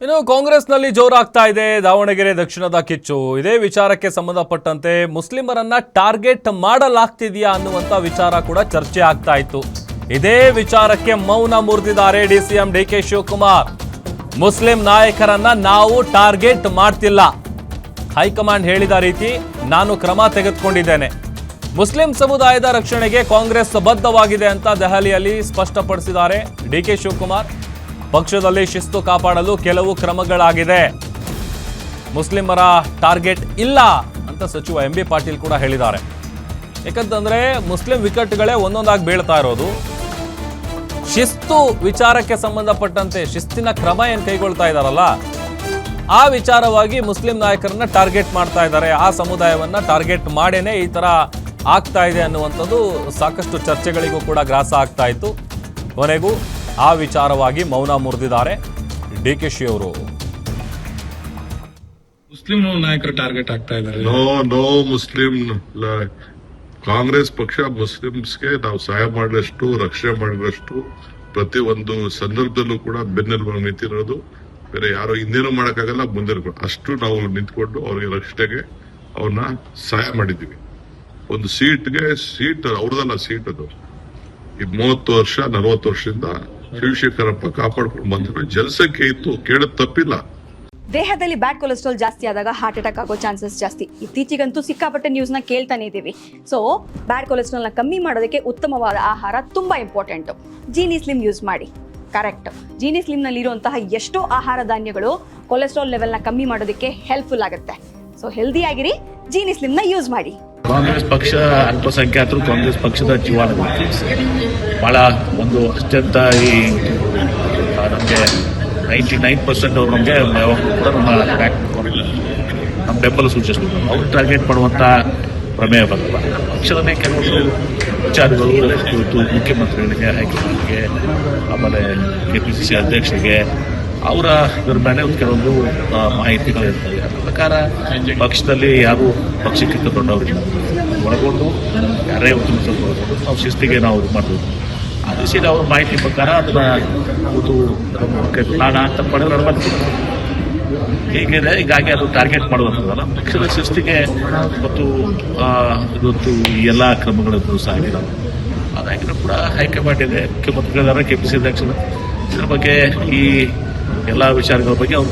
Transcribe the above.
ಇನ್ನು ಕಾಂಗ್ರೆಸ್ನಲ್ಲಿ ಜೋರಾಗ್ತಾ ಇದೆ ದಾವಣಗೆರೆ ದಕ್ಷಿಣದ ಕಿಚ್ಚು. ಇದೇ ವಿಚಾರಕ್ಕೆ ಸಂಬಂಧಪಟ್ಟಂತೆ ಮುಸ್ಲಿಮರನ್ನ ಟಾರ್ಗೆಟ್ ಮಾಡಲಾಗ್ತಿದೆಯಾ ಅನ್ನುವಂತ ವಿಚಾರ ಕೂಡ ಚರ್ಚೆ ಆಗ್ತಾ ಇತ್ತು. ಇದೇ ವಿಚಾರಕ್ಕೆ ಮೌನ ಮುರಿದಿದ್ದಾರೆ ಡಿಸಿಎಂ ಡಿಕೆ ಶಿವಕುಮಾರ್. ಮುಸ್ಲಿಂ ನಾಯಕರನ್ನ ನಾವು ಟಾರ್ಗೆಟ್ ಮಾಡ್ತಿಲ್ಲ. ಹೈಕಮಾಂಡ್ ಹೇಳಿದ ರೀತಿ ನಾನು ಕ್ರಮ ತೆಗೆದುಕೊಂಡಿದ್ದೇನೆ. ಮುಸ್ಲಿಂ ಸಮುದಾಯದ ರಕ್ಷಣೆಗೆ ಕಾಂಗ್ರೆಸ್ ಬದ್ಧವಾಗಿದೆ ಅಂತ ದೆಹಲಿಯಲ್ಲಿ ಸ್ಪಷ್ಟಪಡಿಸಿದ್ದಾರೆ ಡಿಕೆ ಶಿವಕುಮಾರ್. ಪಕ್ಷದಲ್ಲಿ ಶಿಸ್ತು ಕಾಪಾಡಲು ಕೆಲವು ಕ್ರಮಗಳಾಗಿದೆ. ಮುಸ್ಲಿಮರ ಟಾರ್ಗೆಟ್ ಇಲ್ಲ ಅಂತ ಸಚಿವ ಎಂ ಬಿ ಪಾಟೀಲ್ ಕೂಡ ಹೇಳಿದ್ದಾರೆ. ಯಾಕಂತಂದ್ರೆ ಮುಸ್ಲಿಂ ವಿಕಟ್ಗಳೇ ಒಂದೊಂದಾಗಿ ಬೀಳ್ತಾ ಇರೋದು. ಶಿಸ್ತು ವಿಚಾರಕ್ಕೆ ಸಂಬಂಧಪಟ್ಟಂತೆ ಶಿಸ್ತಿನ ಕ್ರಮ ಏನು ಕೈಗೊಳ್ತಾ ಇದ್ದಾರಲ್ಲ, ಆ ವಿಚಾರವಾಗಿ ಮುಸ್ಲಿಂ ನಾಯಕರನ್ನ ಟಾರ್ಗೆಟ್ ಮಾಡ್ತಾ ಇದ್ದಾರೆ. ಆ ಸಮುದಾಯವನ್ನ ಟಾರ್ಗೆಟ್ ಮಾಡೇನೆ ಈ ತರ ಆಗ್ತಾ ಇದೆ ಅನ್ನುವಂಥದ್ದು ಸಾಕಷ್ಟು ಚರ್ಚೆಗಳಿಗೂ ಕೂಡ ಗ್ರಾಸ ಆಗ್ತಾ ಇತ್ತು. ಕೊನೆಗೂ ಆ ವಿಚಾರವಾಗಿ ಮೌನ ಮುರಿದಿದ್ದಾರೆ ಡಿಕೆಶಿ ಅವರು. ಮುಸ್ಲಿಂ ನಾಯಕರು ಟಾರ್ಗೆಟ್ ಆಗ್ತಾ ಇದ್ದಾರೆ. ನೋ ಮುಸ್ಲಿಂ ಕಾಂಗ್ರೆಸ್ ಪಕ್ಷ ಮುಸ್ಲಿಮ್ಸ್ಗೆ ನಾವು ಸಹಾಯ ಮಾಡಿದಷ್ಟು, ರಕ್ಷಣೆ ಮಾಡಿದಷ್ಟು ಪ್ರತಿ ಒಂದು ಸಂದರ್ಭದಲ್ಲೂ ಕೂಡ ಬೆನ್ನೆಲುಬಾಗಿ ನಿಂತಿರೋದು. ಬೇರೆ ಯಾರು ಹಿಂದೇನೂ ಮಾಡಕ್ಕಾಗಲ್ಲ, ಮುಂದೆ ಅಷ್ಟು ನಾವು ನಿಂತ್ಕೊಂಡು ಅವ್ರಿಗೆ ರಕ್ಷಣೆಗೆ ಅವ್ರನ್ನ ಸಹಾಯ ಮಾಡಿದ್ದೀವಿ. ಒಂದು ಸೀಟ್ ಅವ್ರದಲ್ಲ, ಸೀಟ್ ಅದು ಈ 30 ವರ್ಷ 40 ವರ್ಷದಿಂದ ಶಿವಶೇಖರಪ್ಪ ಕಾಪಾಡ್ಕೊಂಡು ಬಂದ್ರು. ಜನಸಂಖ್ಯೆ ಇತ್ತು, ಕೇಳೋದು ತಪ್ಪಿಲ್ಲ. ದೇಹದಲ್ಲಿ ಬ್ಯಾಡ್ ಕೊಲೆಸ್ಟ್ರಾಲ್ ಜಾಸ್ತಿ ಆದಾಗ ಹಾರ್ಟ್ ಅಟ್ಯಾಕ್ ಆಗೋ ಚಾನ್ಸಸ್ ಜಾಸ್ತಿ. ಇತ್ತೀಚೆಗಂತೂ ಸಿಕ್ಕಾಪಟ್ಟೆ ನ್ಯೂಸ್ನ ಕೇಳ್ತಾನೆ ಇದ್ದೀವಿ. ಸೊ ಬ್ಯಾಡ್ ಕೊಲೆಸ್ಟ್ರಾಲ್ನ ಕಮ್ಮಿ ಮಾಡೋದಕ್ಕೆ ಉತ್ತಮವಾದ ಆಹಾರ ತುಂಬಾ ಇಂಪಾರ್ಟೆಂಟ್. ಜೀನಿ ಸ್ಲಿಮ್ ಯೂಸ್ ಮಾಡಿ. ಕರೆಕ್ಟ್, ಜೀನಿ ಸ್ಲಿಮ್ನಲ್ಲಿ ಇರುವಂತಹ ಎಷ್ಟೋ ಆಹಾರ ಧಾನ್ಯಗಳು ಕೊಲೆಸ್ಟ್ರಾಲ್ ಲೆವೆಲ್ನ ಕಮ್ಮಿ ಮಾಡೋದಕ್ಕೆ ಹೆಲ್ಪ್ಫುಲ್ ಆಗುತ್ತೆ. ಸೊ ಹೆಲ್ದಿ ಆಗಿರಿ, ಜೀನಿ ಸ್ಲಿಮ್ನ ಯೂಸ್ ಮಾಡಿ. ಕಾಂಗ್ರೆಸ್ ಪಕ್ಷ ಅಲ್ಪಸಂಖ್ಯಾತರು ಕಾಂಗ್ರೆಸ್ ಪಕ್ಷದ ಜೀವಾಣ ಬಹಳ ಒಂದು ಅತ್ಯಂತ ಈ ನಮಗೆ 99% ಅವರು ನಮಗೆ ಕೂಡ ನಮ್ಮ ಬೆಂಬಲ ಸೂಚಿಸಬೇಕು. ಅವ್ರು ಟಾರ್ಗೆಟ್ ಮಾಡುವಂತ ಪ್ರಮೇಯ ಬರಲ್ಲ. ಪಕ್ಷದಲ್ಲೇ ಕೆಲವೊಂದು ವಿಚಾರಗಳು ಮುಖ್ಯಮಂತ್ರಿಗಳಿಗೆ, ಹೈಕಮಾಂಡ್ಗೆ, ಆಮೇಲೆ ಕೆಪಿಸಿಸಿ ಅಧ್ಯಕ್ಷರಿಗೆ ಇದ್ರ ಮೇಲೆ ಕೆಲವೊಂದು ಮಾಹಿತಿಗಳಿರ್ತವೆ. ಅದರ ಪ್ರಕಾರ ಪಕ್ಷದಲ್ಲಿ ಯಾರು ಪಕ್ಷಕ್ಕಿಂತ ದೊಡ್ಡವರಿಲ್ಲ, ಒಳಗೊಂಡು ಯಾರೇ ಒಳಗೊಂಡು ನಾವು ಶಿಸ್ತಿಗೆ ನಾವು ಇದು ಮಾಡ್ಬೋದು. ಆ ದಿಶೆಯಲ್ಲಿ ಅವ್ರ ಮಾಹಿತಿ ಪ್ರಕಾರ ಅದನ್ನ ನಾನು ಅಂತ ಪಡೆದ್ರೆ ಹೀಗಿದೆ. ಹೀಗಾಗಿ ಅದು ಟಾರ್ಗೆಟ್ ಮಾಡುವಂಥದ್ದಲ್ಲ, ಪಕ್ಷದ ಶಿಸ್ತಿಗೆ ಮತ್ತು ಇವತ್ತು ಈ ಎಲ್ಲ ಕ್ರಮಗಳನ್ನು ಸಾಗಿಲ್ಲ. ಅದಾಗಿರೋ ಕೂಡ ಹೈಕಮಾಂಡ್ ಇದೆ, ಮುಖ್ಯಮಂತ್ರಿಗಳಿದ್ದಾರೆ, ಕೆಪಿಸಿ ಅಧ್ಯಕ್ಷರು. ಇದ್ರ ಬಗ್ಗೆ ಈ ಎಲ್ಲ ವಿಚಾರಗಳ ಬಗ್ಗೆ ಅವ್ರು